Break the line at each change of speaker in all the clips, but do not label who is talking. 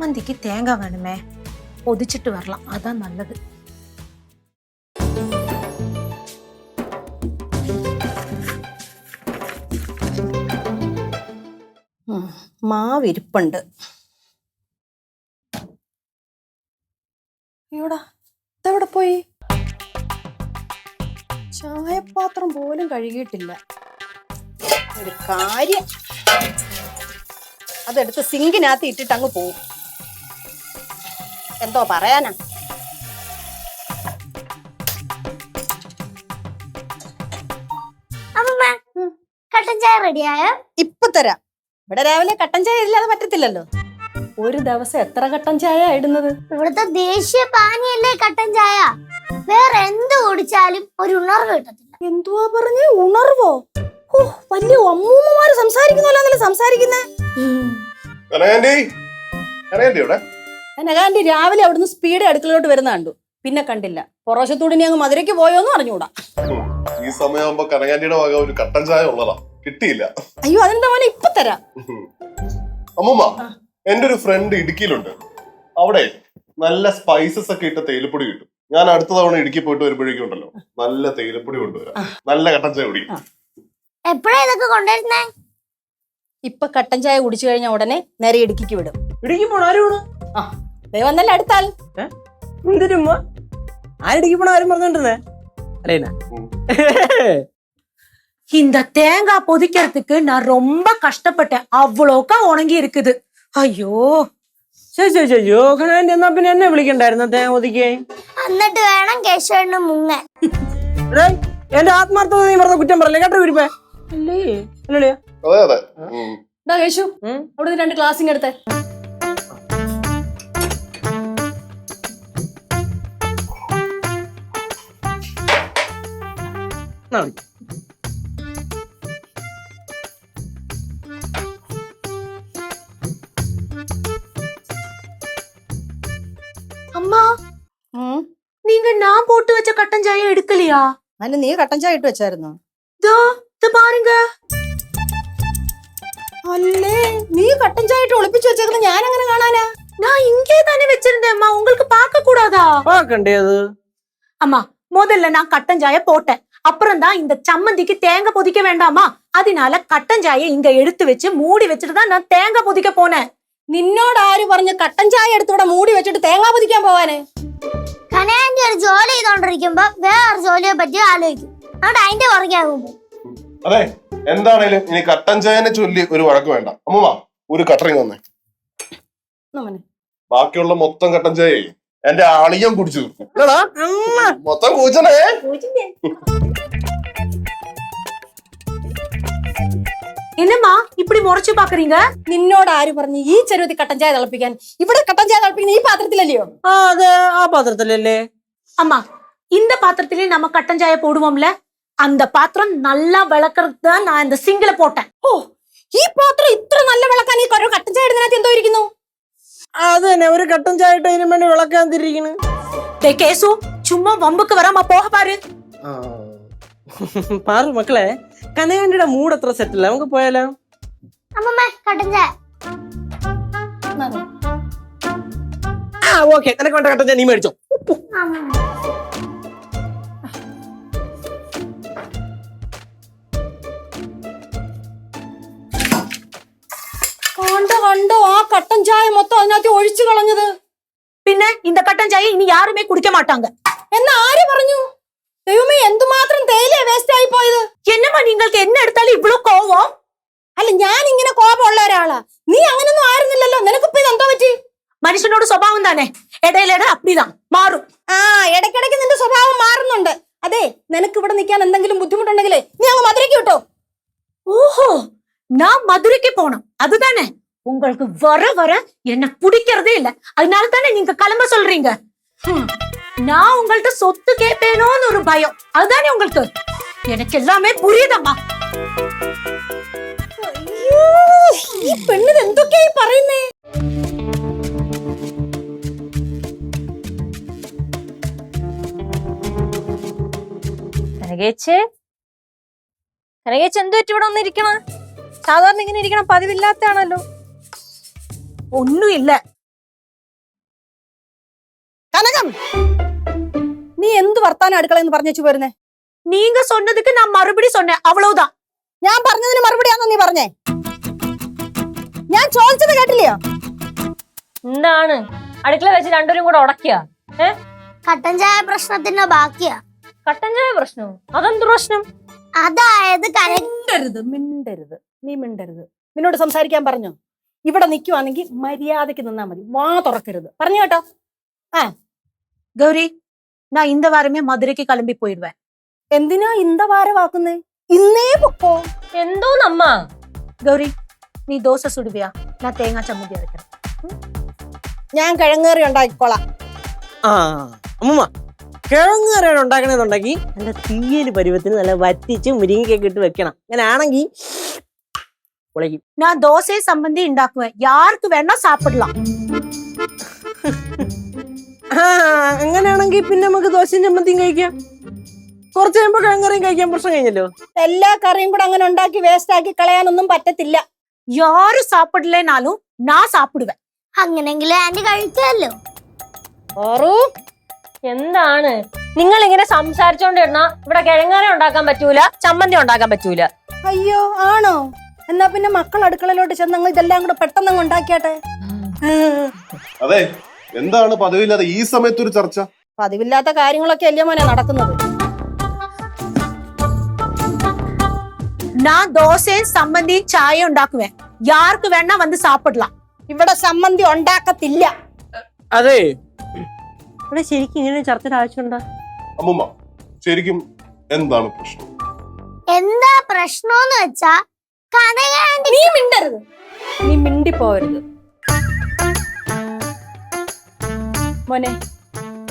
ചമ്മന്തിക്ക് തേങ്ങ വേണമേ, പൊതിച്ചിട്ട് വരலாம், അതാ നല്ലത്.
മാവിരിപ്പുണ്ട്. അയ്യോടാ, ഇതെവിടെ പോയി? ചായപാത്രം പോലും കഴുകിയിട്ടില്ല. ഒരു കാര്യം, അതെടുത്ത് സിങ്കിനകത്ത് ഇട്ടിട്ട് അങ്ങ് പോവും. എന്തോ പറയാനാ?
കട്ടൻ ചായ റെഡിയായോ?
ഇപ്പൊ തരാം. ഇവിടെ രാവിലെ കട്ടൻ ചായ ഇല്ലാതെ പറ്റത്തില്ലല്ലോ. ഒരു ദിവസം എത്ര കട്ടൻ ചായ ഇടുന്നത്?
ഇവിടുത്തെ ദേശീയ പാനീയല്ലേ കട്ടൻ ചായ. വേറെ എന്ത് കുടിച്ചാലും ഒരു ഉണർവ് കിട്ടത്തില്ല.
എന്തുവാ പറഞ്ഞേ? ഉണർവോ? ഓ, വലിയ അമ്മൂമ്മമാര് സംസാരിക്കുന്നല്ലേ സംസാരിക്കുന്നേ. കനകാന്റി രാവിലെ അവിടുന്ന് സ്പീഡ് അടുക്കളോട്ട് വരുന്ന കണ്ടു, പിന്നെ കണ്ടില്ല. പുറവശത്തൂടി അങ്ങ് മധുരയ്ക്ക് പോയോന്ന് അറിഞ്ഞൂടാ.
ഈ സമയമാകുമ്പോ കനകാന്റിയുടെ വക ഒരു കട്ടൻ ചായ ഉള്ളതാ, കിട്ടിയില്ല.
അയ്യോ, അതെന്താ മോനെ, ഇപ്പൊ തരാം.
അമ്മൂമ്മ, എന്റെ ഒരു ഫ്രണ്ട് ഇടുക്കിയിലുണ്ട്. അവിടെ നല്ല സ്പൈസസ് ഒക്കെ ഇട്ട തേയിലപ്പൊടി കിട്ടും. ഞാൻ അടുത്ത തവണ ഇടുക്കി പോയിട്ട് വരുമ്പോഴേക്കും ഉണ്ടല്ലോ, നല്ല തേയിലപ്പൊടി കൊണ്ടുവരാം. നല്ല കട്ടൻ ചായ കുടിക്കും.
എപ്പോഴാ ഇതൊക്കെ കൊണ്ടുവരുന്നേ?
ഇപ്പൊ കട്ടൻ ചായ കുടിച്ചു കഴിഞ്ഞ ഉടനെ നേരെ ഇടുക്കിക്ക് വിടും.
ഇടുക്കി പോണ ആര് പോണു?
വന്നല്ലേ അടുത്താൽ.
എന്തിനുമ്മ ആരിടുക്കി പോണ ആരും പറഞ്ഞോണ്ടിരുന്നേ? അല്ലേനാ,
இந்த தேங்காய் பொதிக்கிறதுக்கு நான் ரொம்ப கஷ்டப்பட்டேன், அவ்வளோக்கா உணங்கி இருக்குது. ஐயோ
യോഹനാന്റെ എന്നാ പിന്നെ എന്നെ വിളിക്കണ്ടായിരുന്നു തേങ്ങ ഒതുക്കിയേ.
എന്നിട്ട് വേണം കേശവന് മുങ്ങാൻ.
എന്റെ ആത്മാർത്ഥത നീ വെറുതെ കുറ്റം പറയല്ലേ കേട്ടോ വിരിപ്പേ? അല്ലേ അല്ലേ?
അതെ അതെ.
കേശു, അവിടെ 2 ഗ്ലാസിങ് എടുത്തേ.
அம்மா, நீங்க நான் போட்டு வச்ச கட்டன் சாயை எடுக்கலையா?
അതിന് നീ കട്ടൻ ചായ ഇട്ട് വെച്ചായിരുന്നോ?
பாருங்க.
അല്ലേ, നീ കട്ടൻ ചായ ഇട്ട് ഒളിപ്പിച്ചു വെച്ചേക്കുന്ന ഞാൻ അങ്ങനെ കാണാനാ?
நான் இங்கே தானே வச்சிருந்தேன் அம்மா, உங்களுக்கு பார்க்க கூடாதா?
പാക്കണ്ടേത്?
அம்மா, முதல்ல நான் கட்டன் சாயை போட்டேன், அப்புறம் தான் இந்த சம்மந்திக்கு தேங்காய் பொதிக்க வேண்டாமா, அதனால கட்டன் சாயை இங்க எடுத்து வச்சு மூடி வச்சுட்டு தான் நான் தேங்காய் பொதிக்க போனேன்.
നിന്നോട് ആര് പറഞ്ഞു കട്ടൻ ചായ എടുത്തൂടെ മൂടി വെച്ചിട്ട് തേങ്ങാ പൊതിക്കാൻ പോവാന്?
കനകാന്റി ഒരു ജോലി ചെയ്തോണ്ടിരിക്കുമ്പോ വേറെ ജോലിയെ പറ്റി ആലോചിക്കും. അവിടെ അതിന്റെ പുറകെയാകുമ്പോ
അതെ, എന്താണേലും ഇനി കട്ടൻ ചായനെ ചൊല്ലി ഒരു വഴക്ക് വേണ്ട. അമ്മൂമ്മ, ഒരു കട്ടറിങ് വന്നേ. ബാക്കിയുള്ള മൊത്തം കട്ടൻ ചായ എന്റെ ആളിയം കുടിച്ചു തീർക്കും. മൊത്തം കൂച്ചണേ.
என்னம்மா இப்படி முறைச்சு பாக்குறீங்க?
നിന്നോട് ആര് പറഞ്ഞു ഈ ചെരുവത്തിൽ കട്ടൻ ചായ തിളപ്പിക്കാൻ? ഇവിടെ കട്ടൻ ചായ തിളപ്പിക്കുന്ന ഈ പാത്രത്തിലല്ലയോ?
അതെ, ആ പാത്രത്തിലല്ലേ.
அம்மா, இந்த பாத்திரத்திலே நம்ம கட்டன் சாயை போடுவோம்ல, அந்த பாத்திரம் நல்லா விளக்குறதுக்கு தான் நான் இந்த சிங்கில போட்டேன்.
ഓ, ഈ പാത്രം ഇത്ര നല്ല വിളക്കാൻ ഈ കട്ടൻ ചായ ഇടുന്നതിനകത്ത് എന്തോ ഇരിക്കുന്നു?
അത് തന്നെ, ഒരു കട്ടൻ ചായ ഇട്ട് അതിനു വേണ്ടി വിളക്കാൻ തിരിക്കണ്.
கேசு, சும்மா வம்புக்கு வராம போக பாரு.
പാറു മക്കളെ, കനകാന്റിയുടെ മൂഡ് അത്ര സെറ്റല്ല, നമുക്ക് പോയാലോ?
അമ്മമ്മ, കട്ടൻ ചായ.
ഓക്കെ, നിനക്ക് വേണ്ട കട്ടൻ ചായ നീ മേടിച്ചോ.
കണ്ടോ ആ കട്ടൻ ചായ മൊത്തം അതിനകത്ത് ഒഴിച്ചു കളഞ്ഞത്.
പിന്നെ இந்த கட்டன் சாயை இனி யாருமே குடிக்க மாட்டாங்க.
എന്നാ ആര് പറഞ്ഞു? ദൈവമേ, എന്തുമാത്രം തേയില വേസ്റ്റ് ആയി പോയത്.
என்னம்மா നിങ്ങൾക്ക് என்ன எடுத்தாலும் இவ்ளோ கோவம்?
അല്ല, ഞാൻ ഇങ്ങനെ കോപമുള്ള ഒരാളാ. നീ അങ്ങനൊന്നും ആയിരുന്നില്ലല്ലോ. നിനക്കിപ്പോ ഇതെന്തോ പറ്റി?
മനുഷ്യനോട് സ്വഭാവം തന്നെ ഇടയിലിടെ അപ്പിതാ മാറും.
ഇടയ്ക്കിടയ്ക്ക് നിന്റെ സ്വഭാവം മാറുന്നുണ്ട്. അതെ, നിനക്ക് ഇവിടെ നിൽക്കാൻ എന്തെങ്കിലും ബുദ്ധിമുട്ടുണ്ടെങ്കിലേ നീ അങ്ങ് മധുരയ്ക്ക് വിട്ടോ.
ஓஹோ, நான் மதுரைக்கு போனோம் அதுதானே? உங்களுக்கு வர வர என்ன பிடிக்கிறதே இல்ல, அதனால தானே நீங்க கிளம்ப சொல்றீங்க. நான் உங்கள்ட்ட சொத்து கேட்பேனோன்னு ஒரு பயம், அதுதானே உங்களுக்கு? எனக்கு எல்லாமே புரியுதம்மா.
അയ്യോ, ഈ പെണ്ണിന് എന്തൊക്കെയായി പറയുന്നേ?
കനകേച്ചേ, കനകേച്ച് എന്ത് പറ്റി ഇവിടെ ഒന്നിരിക്കണ? സാധാരണ ഇങ്ങനെ ഇരിക്കണം പതിവില്ലാത്താണല്ലോ.
ஒண்ணும் இல்ல,
കനകം, നീ എന്ത് വർത്താനം അടുക്കളയെന്ന് പറഞ്ഞു പോരുന്നേ?
நீங்க சொன்னதுக்கு நான் மறுபடி சொன்னேன், அவ்வளவுதான்.
ഞാൻ പറഞ്ഞതിന് മറുപടിയാണോ നീ പറഞ്ഞേ? ഞാൻ ചോദിച്ചത് കേട്ടില്ലയോ?
എന്താണ് അടുക്കള വെച്ച് രണ്ടുപേരും കൂടെ ഉടക്കിയ?
കട്ടൻ ചായ പ്രശ്നത്തിന്റെ ബാക്കിയാ.
കട്ടൻ ചായ പ്രശ്നം? അതെന്ത് പ്രശ്നം?
അതായത്
മിണ്ടരുത്, നീ മിണ്ടരുത്. നിന്നോട് സംസാരിക്കാൻ പറഞ്ഞോ? ഇവിടെ നിൽക്കുവാണെങ്കിൽ മര്യാദക്ക് നിന്നാ മതി, വാ തുറക്കരുത്. പറഞ്ഞു കേട്ടോ?
கௌரி, நான் இந்த வாரமே மதுரைக்கு கிளம்பி போயிடுவேன்.
എന്തിനാ ഇന്ത വാരവാക്കുന്നേ? ഇന്നേ പൊക്കോ.
എന്തോന്നമ്മ?
கௌரி, நீ தோசை சுடுவியா? நான் தேங்காய் சம்மந்தி அரைக்கிறேன்.
ഞാൻ കിഴങ്ങേറി ഉണ്ടാക്കിക്കോളാം.
ആ അമ്മൂമ്മ, കിഴങ്ങ് കറിയാണ് ഉണ്ടാക്കണേന്നുണ്ടെങ്കിൽ നല്ല തീയല് പരുവത്തിന് നല്ല വറ്റിച്ച് മുരിങ്ങയൊക്കെ ഇട്ട് വെക്കണം. അങ്ങനെ ആണെങ്കിൽ പൊളിക്കും.
நான் தோசை சம்மந்தி ഉണ്ടാக்குவேன், யாருக்கு வேணா சாப்பிடலாம்.
ആ അങ്ങനെയാണെങ്കിൽ പിന്നെ നമുക്ക് ദോശയും ചമ്മന്തിയും കഴിക്കാം. കുറച്ച് കഴിയുമ്പോ കിഴങ്ങറിയും കഴിക്കാൻ പ്രശ്നം കഴിഞ്ഞല്ലോ.
എല്ലാ കറിയും കൂടെ അങ്ങനെ ഉണ്ടാക്കി വേസ്റ്റ് ആക്കി കളയാനൊന്നും പറ്റത്തില്ല.
யாரும் சாப்பிடலைனாலும் நான் சாப்பிடுவேன்.
അങ്ങനെങ്കിൽ ആന്റി കഴിക്കാമല്ലോ.
എന്താണ് നിങ്ങൾ ഇങ്ങനെ സംസാരിച്ചോണ്ടിരുന്നാ ഇവിടെ കിഴങ്ങാര ഉണ്ടാക്കാൻ പറ്റൂല, ചമ്മന്തി ഉണ്ടാക്കാൻ പറ്റൂല.
അയ്യോ ആണോ? എന്നാ പിന്നെ മക്കൾ അടുക്കളയിലോട്ട് ചെന്നങ്ങ് ഇതെല്ലാം കൂടെ പെട്ടെന്ന് ഉണ്ടാക്കിയാട്ടെ.
അതെ, എന്താണ് പതിവില്ലാതെ ഈ സമയത്തൊരു ചർച്ച?
പതിവില്ലാത്ത കാര്യങ്ങളൊക്കെ അല്ലേ മോനെ നടക്കുന്നത്.
நான் தோசையும் சம்மந்தியும் சாயம் ഉണ്ടാക്കുவேன், யாருக்கு வேணா வந்து சாப்பிடலாம்.
ഇവിടെ സമ്മന്തി ഉണ്ടാക്കത്തില്ല.
അതെ, ഇവിടെ ശരിക്കും ഇങ്ങനെ ചർച്ചയുടെ ആവശ്യമുണ്ടോ?
അമ്മുമ്മ, ശരിക്കും എന്താണ് പ്രശ്നം?
എന്താ പ്രശ്നമെന്ന് വെച്ചാ കനക ആന്റി.
നീ മിണ്ടരുത്, നീ മിണ്ടിപ്പോവരുത്. മോനെ,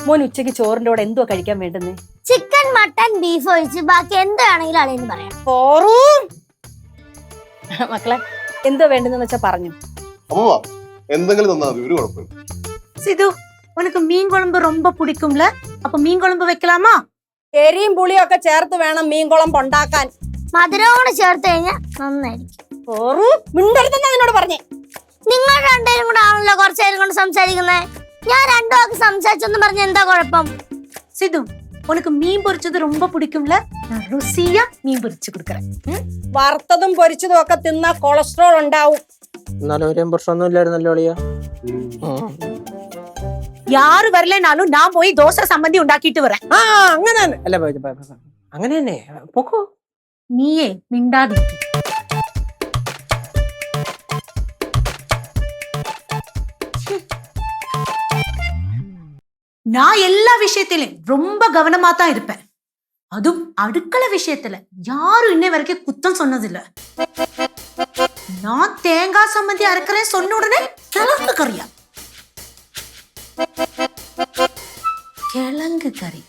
മോൻ ഉച്ചക്ക് ചോറിന്റെ കൂടെ എന്തുവാ കഴിക്കാൻ വേണ്ടുന്നേ?
ചിക്കൻ, മട്ടൻ, ബീഫ് ഒഴിച്ച് ബാക്കി എന്താണെങ്കിലും അളിയെന്ന് പറയാം.
മക്കളെ, എന്തോ വേണ്ടെന്ന് വെച്ചാ പറഞ്ഞു.
അമ്മുമ്മ, എന്തെങ്കിലും തന്നാ മതി, ഒരു കുഴപ്പമില്ല.
சிது, உனக்கு மீன் குழம்பு ரொம்ப பிடிக்கும்ல, அப்ப மீன் குழம்பு வைக்கலாமா?
എരിയും പുളിയും ഒക്കെ ചേർത്ത് വേണം മീൻ കുഴമ്പ് ഉണ്ടാക്കാൻ.
മധുരവും കൂടെ ചേർത്ത് കഴിഞ്ഞാൽ നന്നായിരിക്കും.
മിണ്ടരുതെന്നാ നിന്നോട് പറഞ്ഞേ.
നിങ്ങൾ രണ്ടുപേരും കൂടെ ആണല്ലോ കുറച്ചു നേരം കൊണ്ട് സംസാരിക്കുന്നത്. ഞാൻ രണ്ടു വാക്ക് സംസാരിച്ചൊന്ന് പറഞ്ഞ എന്താ കുഴപ്പം?
சிது, உனக்கு மீன் பொரிச்சது ரொம்ப பிடிக்கும்ல, நான் ருசியா மீன் பொரிச்சு கொடுக்கறேன்.
വറുത്തതും പൊരിച്ചതും ഒക്കെ തിന്നാ കൊളസ്ട്രോൾ ഉണ്ടാവും.
എന്നാലും ഒരു പ്രശ്നമൊന്നും ഇല്ലായിരുന്നല്ലോ അളിയ.
யாரு வரலனாலும் நான் போய் தோசை சம்மந்தி ഉണ്ടാക്കിட்டு வரேன்.
ആ അങ്ങനെ തന്നെ അല്ല, അങ്ങനെ തന്നെ പൊക്കോ.
நீயே மிண்டாதிருக்கு. நான் எல்லா விஷயத்திலும் ரொம்ப கவனமா தான் இருப்பேன். அதுவும் அடுக்கள விஷயத்துல யாரும் இன்னை வரைக்கும் குத்தம் சொன்னதில்ல. நான் தேங்காய் சம்மந்தி அரைக்கிறேன் சொன்ன உடனே கிழங்கு கறியா? கிழங்கு கறி.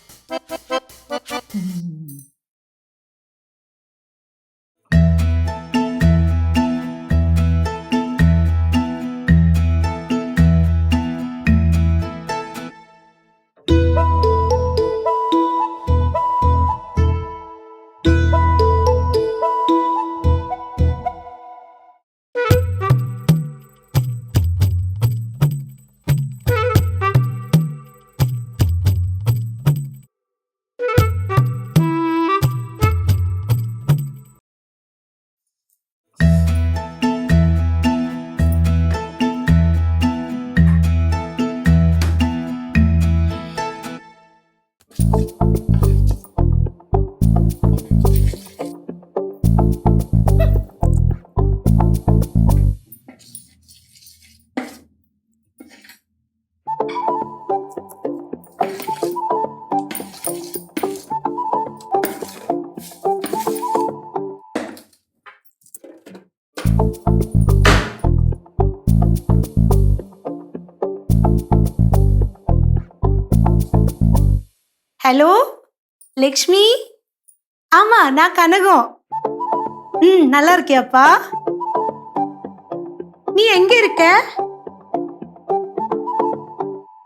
ஹலோ லக்ஷ்மி, ஆமா நான் கனகம். நல்லா இருக்கியாப்பா? நீ எங்க இருக்க?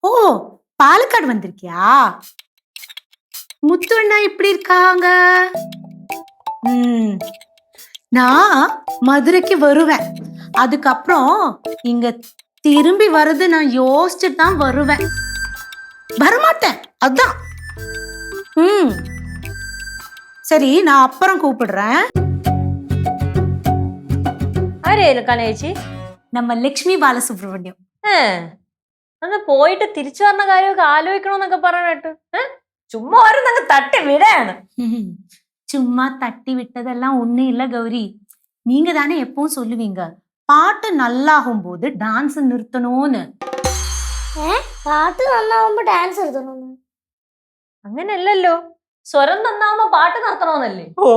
ஓ, பாலக்காடு வந்திருக்கியா? முத்து அண்ணா இப்படி இருக்காங்க. நான் மதுரைக்கு வருவேன். அதுக்கப்புறம் இங்க திரும்பி வர்றது நான் யோசிச்சுட்டு தான் வருவேன். வரமாட்டேன் அதான். சரி, நான் அப்புறம் கூப்பிடுறேன்.
ആരെയായാലും കനേച്ചി
நம்ம லட்சுமி பாலசுப்ரமணியம்.
അന്ന് പോയിട്ട് തിരിച്ചു വന്ന കാര്യമൊക്കെ ആലോചിക്കണോന്നൊക്കെ പറഞ്ഞിട്ട് ചുമ്മാ ഓരോന്നങ്ങ് തട്ടി വിടാണ്.
சும்மா தட்டி விட்டதெல்லாம் ஒண்ணும் இல்ல கௌரி. நீங்க தானே எப்பவும் சொல்லுவீங்க பாட்டு நல்லாகும் போது டான்ஸ் நிறுத்தணும்னு.
പാട്ട് നന്നാവുമ്പോ ഡാൻസ് എടുത്തോളൂ.
അങ്ങനെയല്ലല്ലോ, സ്വരം നന്നാവുമ്പോ പാട്ട് നിർത്തണോന്നല്ലേ?
ഓ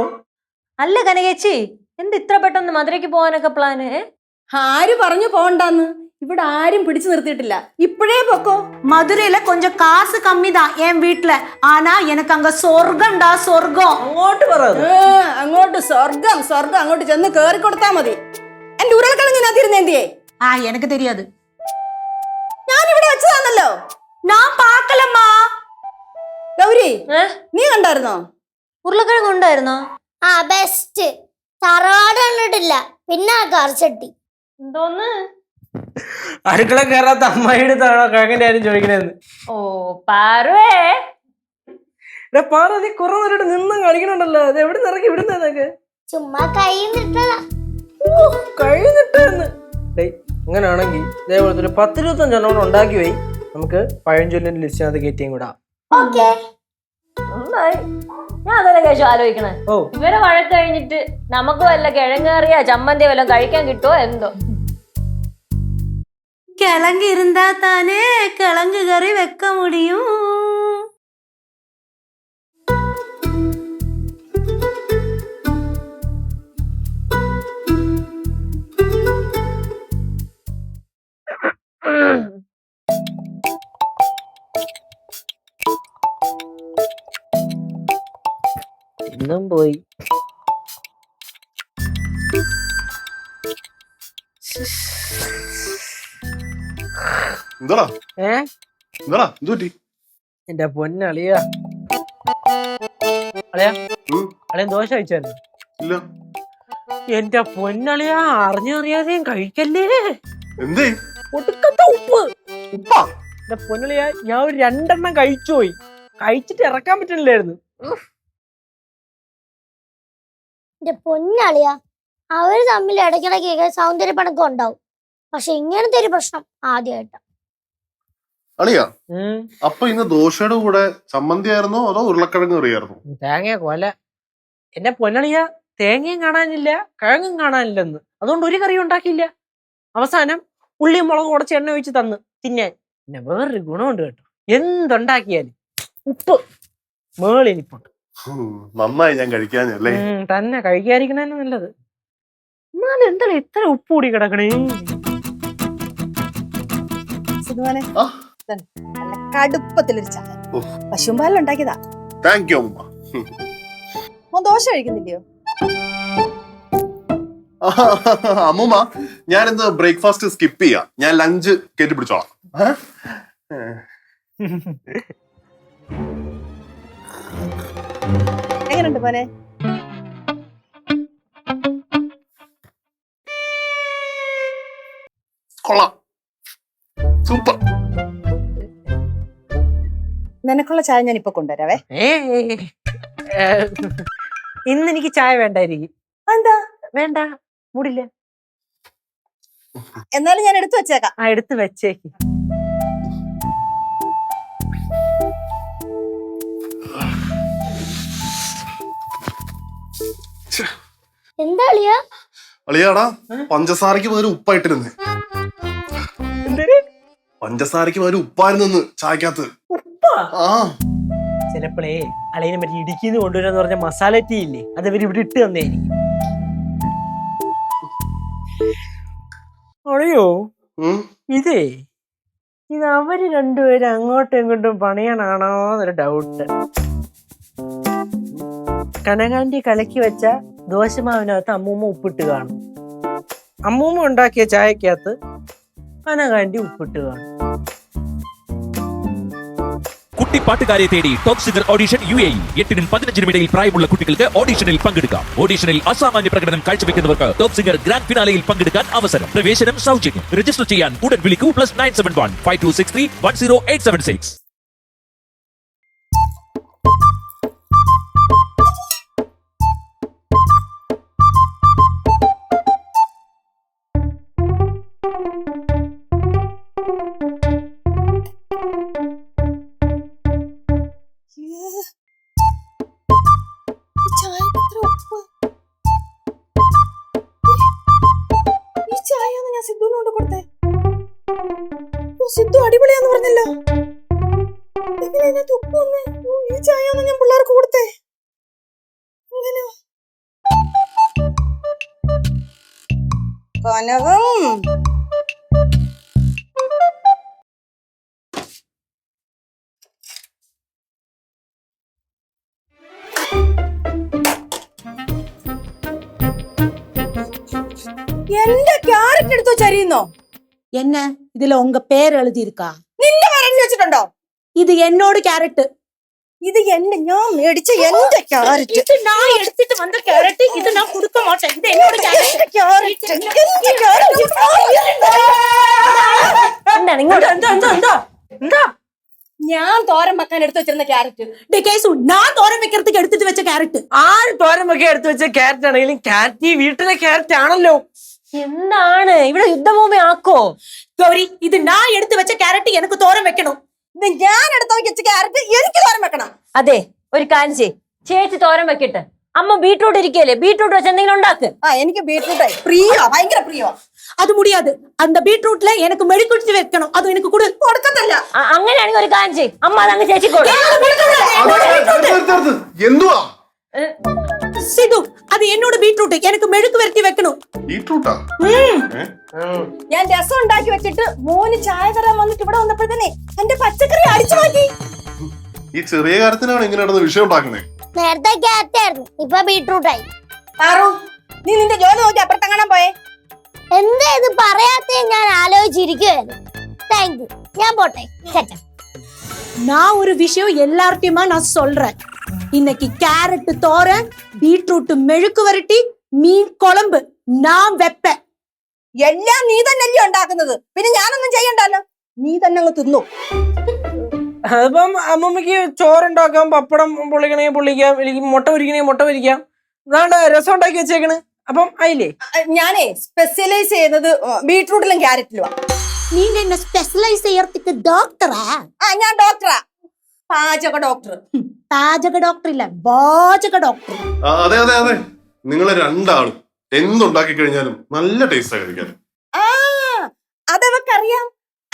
അല്ല കനകേച്ചി, എന്ത് ഇത്ര പെട്ടെന്ന് മധുരയ്ക്ക് പോകാനൊക്കെ പ്ലാന്?
ആര് പറഞ്ഞു പോകണ്ടെന്ന്? ഇവിടെ ആരും പിടിച്ചു നിർത്തിയിട്ടില്ല. ഇപ്പോഴേ പൊക്കോ.
மதுரையில கொஞ்சம் காசு கம்மி தான் என் வீட்டுல. ஆனா எனக்கு அங்க சொர்க்கம்டா, சொர்க்கம்.
അങ്ങോട്ട് പറയാം.
അങ്ങോട്ട് സ്വർഗം സ്വർഗം അങ്ങോട്ട് ചെന്ന് കേറി കൊടുത്താ മതി. എന്റെ ഉരുളക്കിഴങ്ങിനകത്തിരുന്ന് എന്തിയേ?
எனக்கு தெரியாது.
ഞാൻ ഇവിടെ വെച്ചതാണല്ലോ.
நான் பார்க்கலம்மா.
ഗൗരി, നീ കണ്ടായിരുന്നോ?
ഉരുളക്കിഴങ്ങ് ഉണ്ടായിരുന്നോ?
ആ ബെസ്റ്റ്. തറവാട് കണ്ടിട്ടില്ല, പിന്നെ ആ കറിച്ചട്ടി.
എന്തോന്ന്?
അടുക്കള കയറാത്ത അമ്മായിയുടെ താണോ കിഴങ്ങിന്റെ ആരും ചോദിക്കണേന്ന്.
ഓ പാറുവേ,
പാറ നീ കുറെ നേരം നിന്നും കളിക്കണുണ്ടല്ലോ. അത് എവിടെ നിറക്കി ഇവിടുന്നതൊക്കെ
ചുമ്മാ കൈ നിട്ടതാ.
കഴിഞ്ഞിട്ടെന്ന്. അങ്ങനെയാണെങ്കിൽ ഇതേപോലത്തെ ഒരു 10-25 എണ്ണം ഉണ്ടാക്കി പോയി നമുക്ക് പഴഞ്ചൊല്ലിന്റെ ലിസ്റ്റിനകത്ത് കയറ്റിയും കൂടാ.
ഓക്കെ,
നന്നായി. ഞാൻ അതല്ലേ കേശു ആലോചിക്കണേ.
ഓ
ഇവരെ വഴക്ക് കഴിഞ്ഞിട്ട് നമുക്ക് വല്ല കിഴങ്ങേറിയ ചമ്മന്തി വല്ലതും കഴിക്കാൻ കിട്ടുമോ എന്തോ.
கிழங்கு இருந்தா தானே கிழங்கு கறி வைக்க முடியும்.
ഇന്നും പോയി.
എന്താടാ
ഏ
എന്താടാ എന്ത് പറ്റി?
എന്റെ പൊന്നളിയാ, അളിയാ അളിയൻ ദോശ കഴിച്ചായിരുന്നു?
ഇല്ല.
എന്റെ പൊന്നളിയാ, അറിഞ്ഞറിയാതെയും കഴിക്കല്ലേ.
എന്തേ?
ഒടുക്കത്തെ ഉപ്പ്.
ഉപ്പാ?
എന്റെ പൊന്നളിയാ, ഞാൻ ഒരു 2 എണ്ണം കഴിച്ചു പോയി. കഴിച്ചിട്ട് ഇറക്കാൻ പറ്റുന്നില്ലായിരുന്നു.
എന്റെ പൊന്നളിയാ, അവര് തമ്മിൽ ഇടയ്ക്കിടയ്ക്ക് സൗന്ദര്യപ്പണക്കം ഉണ്ടാവും. പക്ഷെ ഇങ്ങനത്തെ ഒരു പ്രശ്നം ആദ്യമായിട്ടാ.
അളിയാ, അപ്പൊ ഇന്ന് ദോശയുടെ കൂടെ ചമ്മന്തി ആയിരുന്നോ അതോ ഉരുളക്കിഴങ്ങ് കറിയായിരുന്നോ?
തേങ്ങ കൊല. എന്റെ പൊന്നളിയാ, തേങ്ങയും കാണാനില്ല കിഴങ്ങും കാണാനില്ലെന്ന്. അതുകൊണ്ട് ഒരു കറി ഉണ്ടാക്കിയില്ല. അവസാനം ഉള്ളിയും മുളകും ഉടച്ച് എണ്ണ ഒഴിച്ച് തന്ന് തിന്നാൻ. പിന്നെ വേറൊരു ഗുണമുണ്ട് കേട്ടോ, എന്തുണ്ടാക്കിയാലും ഉപ്പ് മേളിനിപ്പുണ്ട്.
നന്നായി ഞാൻ കഴിക്കാഞ്ഞല്ലേ.
തന്നെ കഴിക്കാതിരിക്കണ നല്ലത്. എന്നാലും എന്താണ് ഇത്ര ഉപ്പ് കൂടി കിടക്കണേ?
സിധുവാനെ,
ആ?
നല്ല കടുപ്പത്തിലൊരു ചായ പശുമ്പാലുണ്ടാക്കിയതാ.
താങ്ക് യു അമ്മ.
ദോശ കഴിക്കുന്നില്ലയോ?
അമ്മൂമ്മ, ഞാൻ ഇന്ന് ബ്രേക്ക്ഫാസ്റ്റ് സ്കിപ്പ് ചെയ്യാം. ഞാൻ ലഞ്ച് കയറ്റി പിടിച്ചോളാം.
എങ്ങനെയുണ്ട് മോനെ?
കൊള്ളാം, സൂപ്പർ.
നിനക്കുള്ള ചായ ഞാൻ ഇപ്പൊ കൊണ്ടുവരാവേ.
ഇന്ന് എനിക്ക് ചായ വേണ്ടായിരിക്കും.
എന്താ
വേണ്ട, മൂടില്ല.
എന്നാലും ഞാൻ എടുത്തു വെച്ചേക്കാം.
എടുത്ത് വെച്ചേക്ക്.
എന്താ അളിയാ?
അളിയാടാ, പഞ്ചസാരക്ക് പകരം ഉപ്പായിട്ടിരുന്നേ. പഞ്ചസാരക്ക് പകരം ഉപ്പായിരുന്നെന്ന് ചായക്കകത്ത്. ആ,
ചിലപ്പോഴേ അളിയനെ മറ്റേ ഇടുക്കിന്ന് കൊണ്ടുവരാന്ന് പറഞ്ഞ മസാല ടീ ഇല്ലേ, അത് ഇവര് ഇവിടെ ഇട്ട് തന്നേരിക്കും. അറിയോ, ഇത് അവര് രണ്ടുപേരും അങ്ങോട്ടും ഇങ്ങോട്ടും പണിയണാണോ എന്നൊരു ഡൗട്ട്. കനകാന്റി കലക്കി വെച്ച ദോശമാവിനകത്ത് അമ്മൂമ്മ ഉപ്പിട്ട് കാണും. അമ്മൂമ്മ ഉണ്ടാക്കിയ ചായക്കകത്ത് കനകാന്റി ഉപ്പിട്ട് കാണും.
കുട്ടിപ്പാട്ടുകാരെ തേടി ടോപ്പ് സിംഗർ ഓഡിഷൻ UAE. 8-നും 15-നും ഇടയിൽ പ്രായമുള്ള കുട്ടികൾക്ക് ഓഡിഷനിൽ പങ്കെടുക്കാം. ഓഡിഷനിൽ അസാമാന്യ പ്രകടനം കാഴ്ചവെക്കുന്നവർക്ക് ടോപ്പ് സിംഗർ ഗ്രാൻഡ് ഫിനാലയിൽ പങ്കെടുക്കാൻ അവസരം. പ്രവേശനം സൗജന്യം. രജിസ്റ്റർ ചെയ്യാൻ ഉടൻ വിളിക്കൂ +971 5263 10876.
ചായ ഞാൻ പിള്ളേർക്ക് കൊടുത്തേ. കനകം എന്റെ ക്യാരറ്റ് എടുത്തു ചരിയുന്നോ?
என்ன இதுல உங்க பேர் எழுதி இருக்கா?
നിന്റെ പറഞ്ഞു വെച്ചിട്ടുണ്ടോ?
இது என்னோட கேரட்.
ഇത് എന്റെ ഞാൻ മേടിച്ച എന്റെ ക്യാരറ്റ്.
இது நான் எடுத்துட்டு வந்த கேரட். இது நான் கொடுக்க மாட்டேன். இது என்னோட கேரட்.
എന്താണ് ഇങ്ങോട്ട്? എന്താ
ഞാൻ തോരൻ വെക്കാൻ എടുത്തു വെച്ചിരുന്ന ക്യാരറ്റ്.
டேய் கேசு, நான் தோரன் வைக்கிறதுக்கு எடுத்துட்டு வச்ச கேரட்.
ആര് തോരൻ വെക്കാൻ എടുത്തു വെച്ച ക്യാരറ്റ് ആണെങ്കിലും ക്യാരറ്റ് ഈ വീട്ടിലെ ക്യാരറ്റ് ആണല്ലോ.
എന്താണ് ഇവിടെ യുദ്ധഭൂമി ആക്കോ?
கௌரி, இது நான் எடுத்து வச்ச கேரட், எனக்கு தோரன் வைக்கணும்.
ഇത് ഞാൻ എടുത്തു വെച്ച ക്യാരറ്റ് എനിക്ക് തോരൻ വെക്കണം.
അതെ, ഒരു കാര്യം ചെയ്യ്, ചേച്ചി തോരൻ വെക്കട്ടെ. അമ്മ ബീട്രൂട്ട് ഇരിക്കല്ലേ, ബീട്രൂട്ട് വെച്ച് എന്തെങ്കിലും ഉണ്ടാക്ക്.
എനിക്ക് ബീട്രൂട്ട് പ്രിയ, ഭയങ്കര പ്രിയ.
அது முடியாது. அந்த பீட்ரூட்ல எனக்கு மெழுகுச்சி வைக்கணும். அது எனக்கு
കൊടുക്കത്തില്ല.
അങ്ങനെയാണെങ്കിൽ ഒരു കാര്യം ചെയ്യ്, അമ്മ അതങ്ങ് ചേച്ചി
എന്തുവാ
சிது, அது என்னோட பீட்ரூட், எனக்கு மெழுகு வരട്ടി வைக்கணும்.
ബീട്രൂട്ടാ?
ഞാൻ രസം ഉണ്ടാക്കി വെച്ചിട്ട് മോന് ചായ തരാൻ വന്നിട്ട് ഇവിടെ വന്നപ്പോഴത്തന്നെ എന്റെ പച്ചക്കറി അടിച്ചു മാറ്റി.
ഈ ചെറിയ കാര്യത്തിനാണ് ഇങ്ങനെ നടന്ന് വിഷയം ഉണ്ടാക്കണേ.
നേരത്തെ ക്യാരറ്റ് ആയിരുന്നു, ഇപ്പൊ ബീട്രൂട്ടായി.
പാറു, നീ നിന്റെ ജോലി നോക്കി അപ്പുറത്തെങ്ങാൻ പോയേ.
എന്താ ഇത് പറയാത്തേ ഞാൻ ആലോചിച്ചിരിക്കുവായിരുന്നു. താങ്ക് യു, ഞാൻ പോട്ടെ. ചേട്ടാ,
நான் ஒரு விஷயம் எல்லார்ட்டையுமா நான் சொல்றேன். இன்னைக்கு கேரட் தோரன், பீட்ரூட் மெழுக்கு வരട്ടി, மீன் குழம்பு நான் வைப்பேன்.
എല്ലാം നീ തന്നെയല്ലേ ഉണ്ടാക്കുന്നത്, പിന്നെ ഞാനൊന്നും ചെയ്യണ്ടല്ലോ. നീ തന്നെ അങ്ങ് തിന്നു.
അതിപ്പം അമ്മമ്മക്ക് ചോറുണ്ടാക്കാം, പപ്പടം പൊള്ളിക്കണമെങ്കിൽ പൊള്ളിക്കാം, അല്ലെങ്കിൽ മുട്ട പൊരിക്കണമെങ്കിൽ മുട്ട പൊരിക്കാം. അതാണ്ട് രസം ഉണ്ടാക്കി വെച്ചേക്കണ്. അപ്പം ആയില്ലേ?
ഞാനേ സ്പെഷ്യലൈസ് ചെയ്യുന്നത് ബീട്രൂട്ടിലും ക്യാരറ്റിലുമാണ്.
நீங்க என்ன ஸ்பெஷலைஸ் செய்யறதுக்கு டாக்டரா?
ഞാൻ ഡോക്ടറാ, പാചക ഡോക്ടർ.
പാചക ഡോക്ടർ ഇല്ല, പാചക ഡോക്ടർ.
അതെ അതെ അതെ, നിങ്ങളെ രണ്ടാളും എന്തുണ്ടാക്കി കഴിഞ്ഞാലും നല്ല ടേസ്റ്റാ കഴിക്കാൻ.
അതവർക്കറിയാം.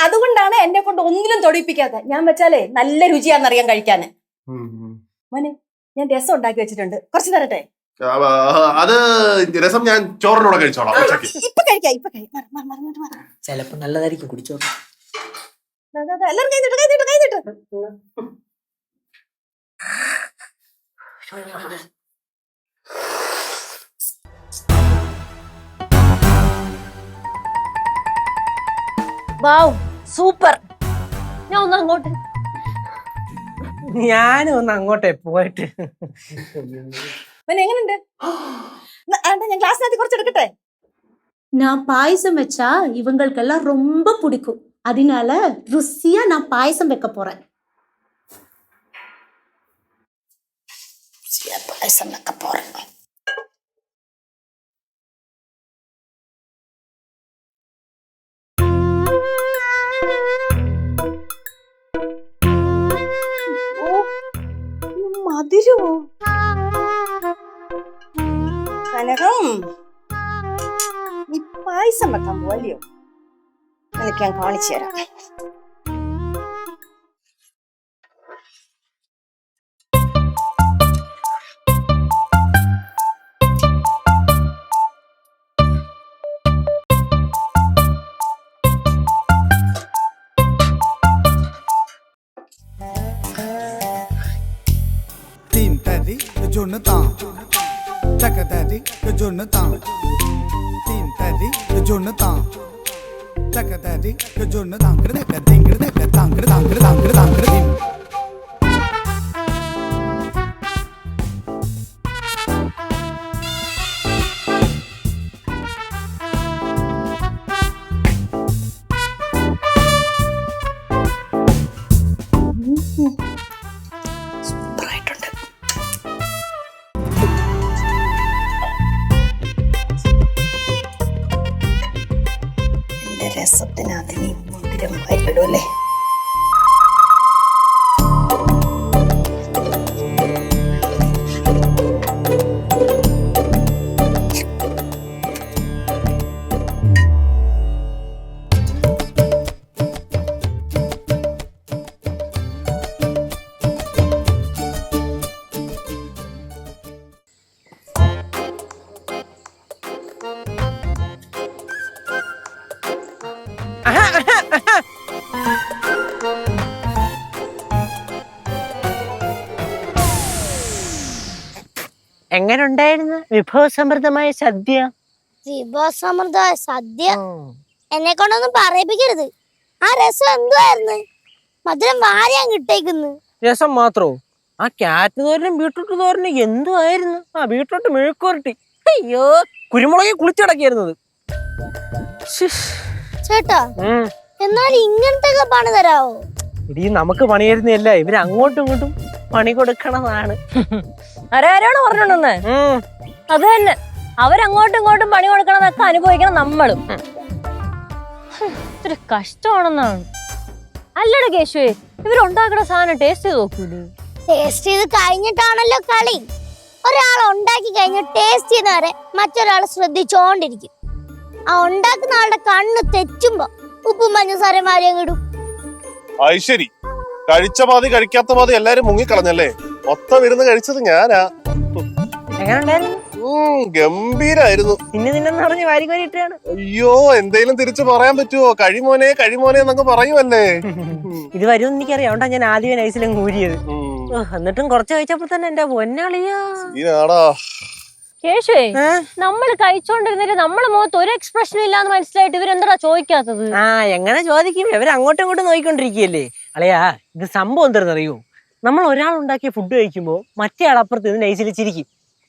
അതുകൊണ്ടാണ് എന്നെ കൊണ്ട് ഒന്നിനും തൊടിപ്പിക്കാത്ത. ഞാൻ വെച്ചാലേ നല്ല രുചിയാണെന്നറിയാൻ കഴിക്കാന്. മോനെ, ഞാൻ രസം ഉണ്ടാക്കി വെച്ചിട്ടുണ്ട്, കുറച്ച് തരട്ടെ?
അത് രസം ഞാൻ ചോറിനോടെ കഴിച്ചോളാം.
ഇപ്പൊ കഴിക്കാം.
ചിലപ്പോ നല്ലതായിരിക്കും, കുടിച്ചോ.
എല്ലാരും കൈ നീട്ട്.
വാവ്, സൂപ്പർ. ഞാൻ ഒന്ന് അങ്ങോട്ട്.
ഞാനും ഒന്ന് അങ്ങോട്ടേ പോയിട്ട്.
എങ്ങനെയുണ്ട്? ഞാൻ ക്ലാസ്സിനകത്ത് കുറച്ച് എടുക്കട്ടെ?
நான் பாயசம் வச்சா இவங்களுக்கெல்லாம் ரொம்ப பிடிக்கும். அதனால ருசியா நான் பாயசம் வைக்க போறேன்.
പായസം വെക്ക പോறேன். മധുരവോ? കനകം, നീ പായസം വെക്കാൻ പോവല്ലയോ? എനിക്ക് ഞാൻ കാണിച്ചു തരാം.
Jonathan, Takadadi, Jonathan, Team Taddy, Jonathan, Takadadi, Jonathan,
രസത്തിനകത്ത് നീ മധുരം വരുമല്ലേ?
എങ്ങനെ ഉണ്ടായിരുന്നു വിഭവസമൃദ്ധമായ സദ്യ?
വിഭവസമൃദ്ധമായ സദ്യ എന്നെ കൊണ്ടൊന്നും പറയിപ്പിക്കരുത്. ആ രസം എന്തുവായിരുന്നു? മധുരം വാരിയാൻ കിട്ടേക്കുന്നു.
രസം മാത്രോ? ആ ക്യാരറ്റ് തോരനും ബീട്രൂട്ട് തോരനും എന്തുവായിരുന്നു? ആ ബീട്രൂട്ട് മെഴുക്കുവരട്ടി, അയ്യോ കുരുമുളകി കുളിച്ചടക്കിയിരുന്നത്.
ചേട്ടാ, എന്നാൽ ഇങ്ങനത്തെ പണി തരാവോ?
ഇടി നമുക്ക് പണി തരുന്നതല്ല, ഇവര് അങ്ങോട്ടും ഇങ്ങോട്ടും പണി കൊടുക്കണതാണ്.
ആരാരാണ് പറഞ്ഞോണ്ടെന്ന്? അത് തന്നെ, അവരങ്ങോട്ടും ഇങ്ങോട്ടും പണി കൊടുക്കണമെന്നൊക്കെ അനുഭവിക്കണം നമ്മളും. ഇത്തിരി കഷ്ടമാണെന്നാണ്. അല്ലട കേശുവേ, ഇവരുണ്ടാക്കുന്ന സാധനം ടേസ്റ്റ് ചെയ്ത് നോക്കൂലേ?
ടേസ്റ്റ് ചെയ്ത് കഴിഞ്ഞിട്ടാണല്ലോ കളി. ഒരാൾ ഉണ്ടാക്കി കഴിഞ്ഞ് ടേസ്റ്റ് ചെയ്യുന്നവരെ മറ്റൊരാൾ ശ്രദ്ധിച്ചോണ്ടിരിക്കും. ആ ഉണ്ടാക്കുന്ന ആളുടെ കണ്ണ് തെറ്റുമ്പോ ഉപ്പും പഞ്ചസാരയും വാരിയും ഇടും.
ഐശ്വരി, കഴിച്ച പാതി കഴിക്കാത്ത പാതി എല്ലാരും മുങ്ങിക്കളഞ്ഞല്ലേ? മൊത്തം ഇരുന്ന് കഴിച്ചത് ഞാനാ.
എങ്ങനെ ഉണ്ടായിരുന്നു?
ഗംഭീരായിരുന്നു.
തിന്നെന്ന് പറഞ്ഞ് വാരി വാരി ഇട്ടാണ്.
അയ്യോ, എന്തേലും തിരിച്ചു പറയാൻ പറ്റുമോ? കഴിമോനെ കഴിമോനെ എന്നൊക്കെ പറയുമല്ലേ?
ഇത് വരുമെന്ന് എനിക്കറിയാം, അതുകൊണ്ടാ ഞാൻ ആദ്യം നൈസിലങ്ങ് ഊരിയത്. എന്നിട്ടും കുറച്ച് കഴിച്ചപ്പോ തന്നെ എന്റെ പൊന്നാളിയാ.
കേശുവേ, നമ്മള് കഴിച്ചോണ്ടിരുന്നിട്ട് നമ്മളെ മുഖത്ത് ഒരു എക്സ്പ്രഷൻ ഇല്ലാന്ന് മനസ്സിലായിട്ട് ഇവരെന്താ ചോദിക്കാത്തത്?
എങ്ങനെ ചോദിക്കും? ഇവര് അങ്ങോട്ടും ഇങ്ങോട്ടും നോക്കിക്കൊണ്ടിരിക്കുകയല്ലേ. അളയാ, ഇത് സംഭവം എന്താണെന്നറിയോ? നമ്മൾ ഒരാൾ ഉണ്ടാക്കിയ ഫുഡ് കഴിക്കുമ്പോ മറ്റേ ആൾ അപ്പുറത്ത് നിന്ന് നൈസിൽ ചിരിക്കും.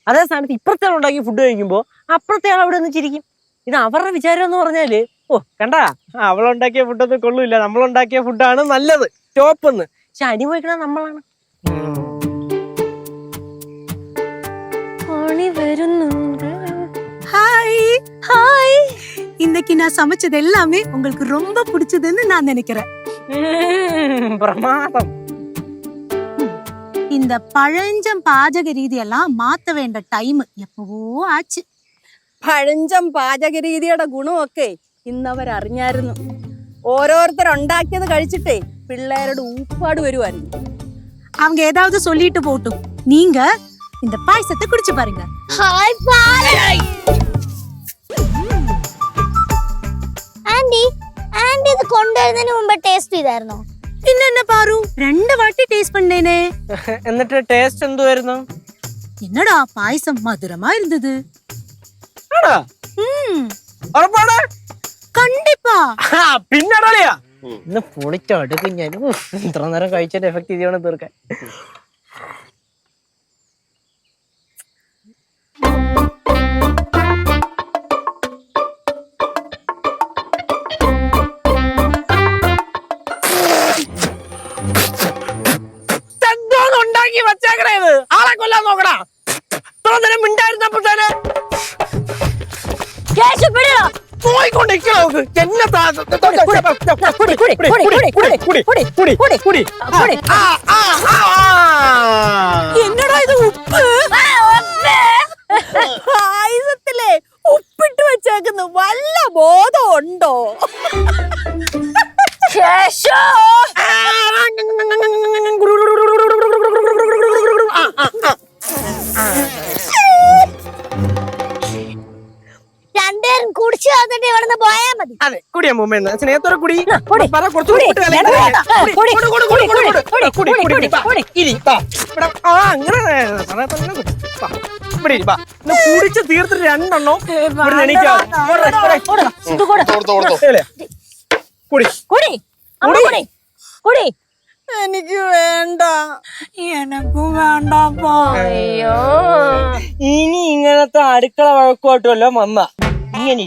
അതേ സ്ഥാനത്ത് ഇപ്പുറത്തെ ആൾ ഉണ്ടാക്കിയ ഫുഡ് കഴിക്കുമ്പോ അപ്പുറത്തെ ആൾ അവിടെ നിന്ന് ചിരിക്കും. ഇത് അവരുടെ വിചാരം എന്ന് പറഞ്ഞാല്, കണ്ടാ അവളുണ്ടാക്കിയ ഫുഡൊന്നും കൊള്ളൂല്ല, നമ്മളുണ്ടാക്കിയ ഫുഡാണ് നല്ലത്, ടോപ്പ് എന്ന്. പക്ഷെ അനുഭവിക്കണ നമ്മളാണ്.
ஹாய் ஹாய், இன்னைக்கு நான் சமைச்சது எல்லாமே உங்களுக்கு ரொம்ப பிடிச்சதுன்னு நான் நினைக்கிறேன்.
பிரமாதம்.
இந்த பழஞ்சம் பாചക രീതിയെല്ലാം മാറ്റ വേണ്ട ടൈം എപ്പോ ആச்சு.
പഴഞ്ചം പാചക രീതിയുടെ ഗുണമൊക്കെ ഇന്നവരറിഞ്ഞായിരുന്നു. ഓരോരുത്തരുണ്ടാക്കിയത് കഴിച്ചിട്ടേ പിള്ളേരുടെ ഊപ്പാട് വരുമായിരുന്നു.
அவங்க ஏதாவது சொல்லிட்டு போட்டும், நீங்க இந்த பாயசத்தை குடிச்சு பாருங்க.
ഹായ് ആന്റി, ആന്റി ഇത് കൊണ്ടുവരുന്നതിന് മുമ്പ് ടേസ്റ്റ് ചെയ്തായിരുന്നോ?
പിന്നെ പാറു, 2 വാട്ടി ടേസ്റ്റ് பண்ணேனே.
എന്നിട്ട് ടേസ്റ്റ് എന്തുവായിരുന്നു?
என்னடா பாயசம் மதுரமா இருந்தது. കണ്ടിപ്പാ.
പിന്നടളിയാ ഇന്ന് പൊളിച്ചടുക്കും ഞാൻ. ഇത്ര നേരം കഴിച്ചതിന്റെ എഫക്ട് ചെയ്യണം തീർക്കാൻ. ഉണ്ടാക്കി വച്ചേക്കണേത് ആളെ കൊല്ലാൻ നോക്കടാ. ഇത്ര നേരം മിണ്ടായിരുന്നപ്പോ തന്നെ പോയിക്കൊണ്ടിരിക്കണോ?
എന്നടാ ഇത് ഉപ്പ്?
പായസത്തിലെ ഉപ്പിട്ട് വെച്ചേക്കുന്നു, വല്ല ബോധം ഉണ്ടോ?
രണ്ടുപേരും കുടിച്ചു വന്നിട്ട് ഇവിടുന്ന് പോയാ മതി.
അതെ, കുടിയാ മുമ്പ് സ്നേഹത്തോടെ കുടി. കുടിച്ച് തീർത്തിട്ട് 2 എണ്ണം
എനിക്ക് വേണ്ട.
എനക്കും വേണ്ടപ്പാ.
ഇനി ഇങ്ങനത്തെ അടുക്കള വഴക്കോട്ടുമല്ലോ വന്ന ഇങ്ങനെ